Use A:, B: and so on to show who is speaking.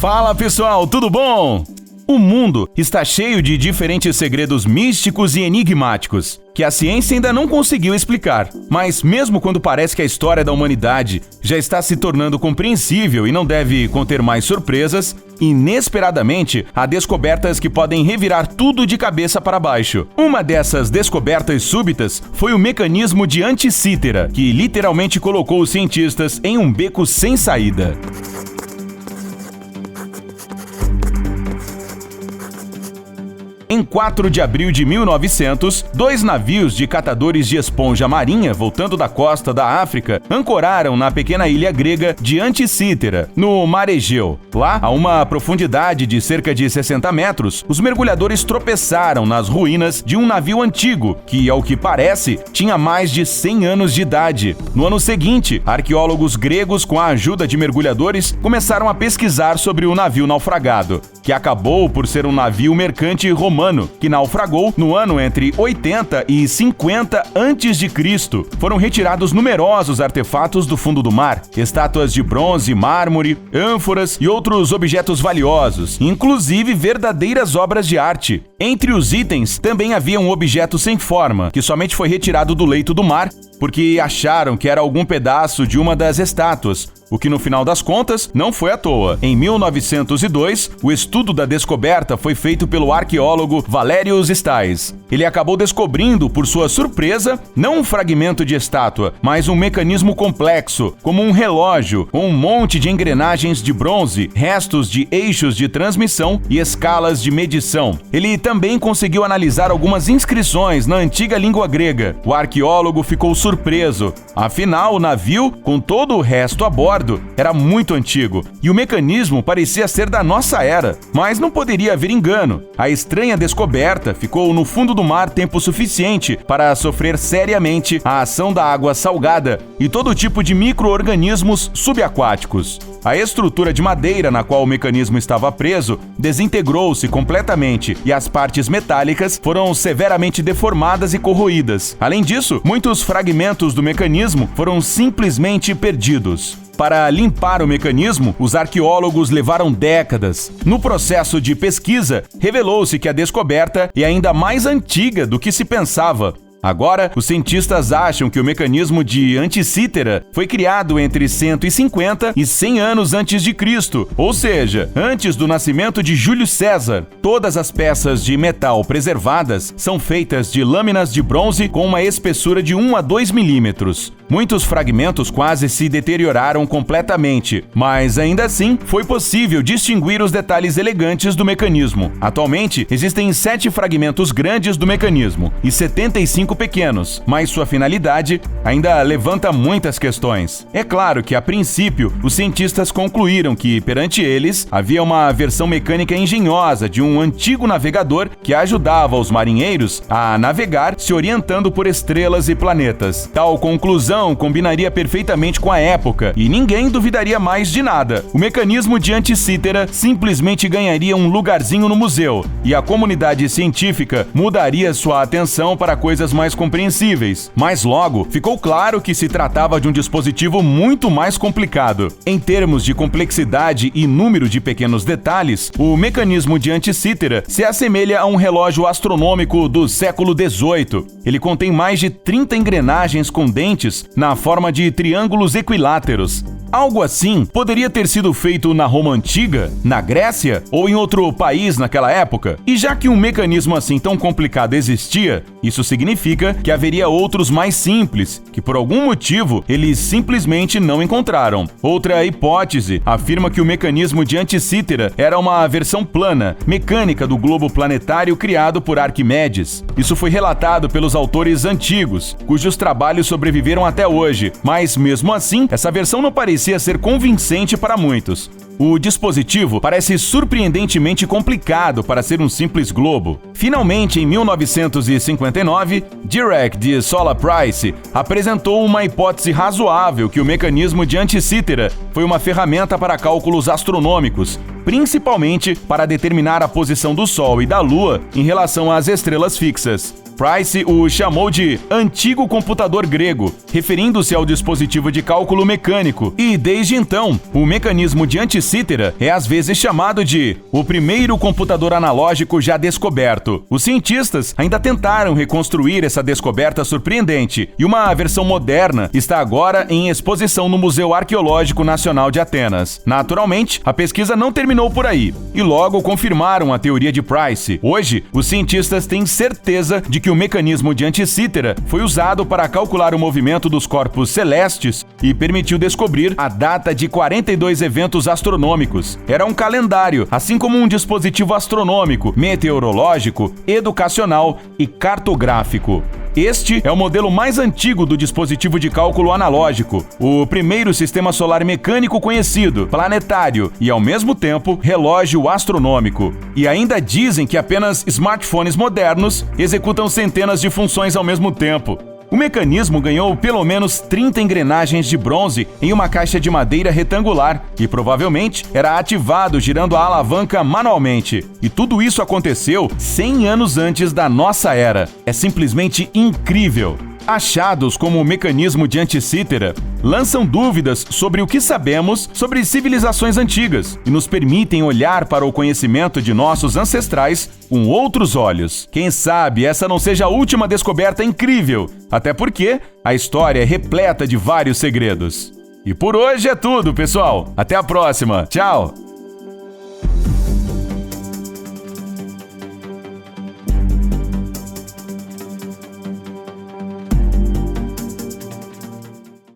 A: Fala pessoal, tudo bom? O mundo está cheio de diferentes segredos místicos e enigmáticos que a ciência ainda não conseguiu explicar. Mas mesmo quando parece que a história da humanidade já está se tornando compreensível e não deve conter mais surpresas, inesperadamente há descobertas que podem revirar tudo de cabeça para baixo. Uma dessas descobertas súbitas foi o mecanismo de Anticítera, que literalmente colocou os cientistas em um beco sem saída. Em 4 de abril de 1900, 2 navios de catadores de esponja marinha voltando da costa da África ancoraram na pequena ilha grega de Anticítera, no Mar Egeu. Lá, a uma profundidade de cerca de 60 metros, os mergulhadores tropeçaram nas ruínas de um navio antigo que, ao que parece, tinha mais de 100 anos de idade. No ano seguinte, arqueólogos gregos, com a ajuda de mergulhadores, começaram a pesquisar sobre o navio naufragado, que acabou por ser um navio mercante romano que naufragou no ano entre 80 e 50 a.C. Foram retirados numerosos artefatos do fundo do mar, estátuas de bronze, mármore, ânforas e outros objetos valiosos, inclusive verdadeiras obras de arte. Entre os itens também havia um objeto sem forma, que somente foi retirado do leito do mar porque acharam que era algum pedaço de uma das estátuas, o que no final das contas não foi à toa. Em 1902, o estudo da descoberta foi feito pelo arqueólogo Valerius Stais. Ele acabou descobrindo, por sua surpresa, não um fragmento de estátua, mas um mecanismo complexo, como um relógio, com um monte de engrenagens de bronze, restos de eixos de transmissão e escalas de medição. Ele também conseguiu analisar algumas inscrições na antiga língua grega. O arqueólogo ficou surpreso. Afinal, o navio, com todo o resto a bordo, era muito antigo e o mecanismo parecia ser da nossa era. Mas não poderia haver engano. A estranha descoberta ficou no fundo do mar tempo suficiente para sofrer seriamente a ação da água salgada e todo tipo de micro-organismos subaquáticos. A estrutura de madeira na qual o mecanismo estava preso desintegrou-se completamente e as partes metálicas foram severamente deformadas e corroídas. Além disso, muitos fragmentos do mecanismo foram simplesmente perdidos. Para limpar o mecanismo, os arqueólogos levaram décadas. No processo de pesquisa, revelou-se que a descoberta é ainda mais antiga do que se pensava. Agora, os cientistas acham que o mecanismo de Anticítera foi criado entre 150 e 100 anos antes de Cristo, ou seja, antes do nascimento de Júlio César. Todas as peças de metal preservadas são feitas de lâminas de bronze com uma espessura de 1 a 2 milímetros. Muitos fragmentos quase se deterioraram completamente, mas ainda assim foi possível distinguir os detalhes elegantes do mecanismo. Atualmente, existem 7 fragmentos grandes do mecanismo e 75 pequenos, mas sua finalidade ainda levanta muitas questões. É claro que, a princípio, os cientistas concluíram que, perante eles, havia uma versão mecânica engenhosa de um antigo navegador que ajudava os marinheiros a navegar se orientando por estrelas e planetas. Tal conclusão combinaria perfeitamente com a época e ninguém duvidaria mais de nada. O mecanismo de Anticítera simplesmente ganharia um lugarzinho no museu e a comunidade científica mudaria sua atenção para coisas mais compreensíveis. Mas logo ficou claro que se tratava de um dispositivo muito mais complicado. Em termos de complexidade e número de pequenos detalhes, o mecanismo de Anticítera se assemelha a um relógio astronômico do século XVIII. Ele contém mais de 30 engrenagens com dentes na forma de triângulos equiláteros. Algo assim poderia ter sido feito na Roma Antiga, na Grécia ou em outro país naquela época. E já que um mecanismo assim tão complicado existia, isso significa que haveria outros mais simples, que por algum motivo eles simplesmente não encontraram. Outra hipótese afirma que o mecanismo de Anticítera era uma versão plana, mecânica do globo planetário criado por Arquimedes. Isso foi relatado pelos autores antigos, cujos trabalhos sobreviveram até hoje, mas mesmo assim, essa versão não parecia ser convincente para muitos. O dispositivo parece surpreendentemente complicado para ser um simples globo. Finalmente, em 1959, Dirac de Sola Price apresentou uma hipótese razoável que o mecanismo de Anticítera foi uma ferramenta para cálculos astronômicos, principalmente para determinar a posição do Sol e da Lua em relação às estrelas fixas. Price o chamou de antigo computador grego, referindo-se ao dispositivo de cálculo mecânico, e desde então, o mecanismo de Anticítera é às vezes chamado de o primeiro computador analógico já descoberto. Os cientistas ainda tentaram reconstruir essa descoberta surpreendente, e uma versão moderna está agora em exposição no Museu Arqueológico Nacional de Atenas. Naturalmente, a pesquisa não terminou por aí, e logo confirmaram a teoria de Price. Hoje, os cientistas têm certeza de que o mecanismo de Anticítera foi usado para calcular o movimento dos corpos celestes e permitiu descobrir a data de 42 eventos astronômicos. Era um calendário, assim como um dispositivo astronômico, meteorológico, educacional e cartográfico. Este é o modelo mais antigo do dispositivo de cálculo analógico, o primeiro sistema solar mecânico conhecido, planetário e, ao mesmo tempo, relógio astronômico. E ainda dizem que apenas smartphones modernos executam centenas de funções ao mesmo tempo. O mecanismo ganhou pelo menos 30 engrenagens de bronze em uma caixa de madeira retangular e provavelmente era ativado girando a alavanca manualmente. E tudo isso aconteceu 100 anos antes da nossa era. É simplesmente incrível. Achados como o mecanismo de Anticítera lançam dúvidas sobre o que sabemos sobre civilizações antigas e nos permitem olhar para o conhecimento de nossos ancestrais com outros olhos. Quem sabe essa não seja a última descoberta incrível, até porque a história é repleta de vários segredos. E por hoje é tudo, pessoal. Até a próxima. Tchau!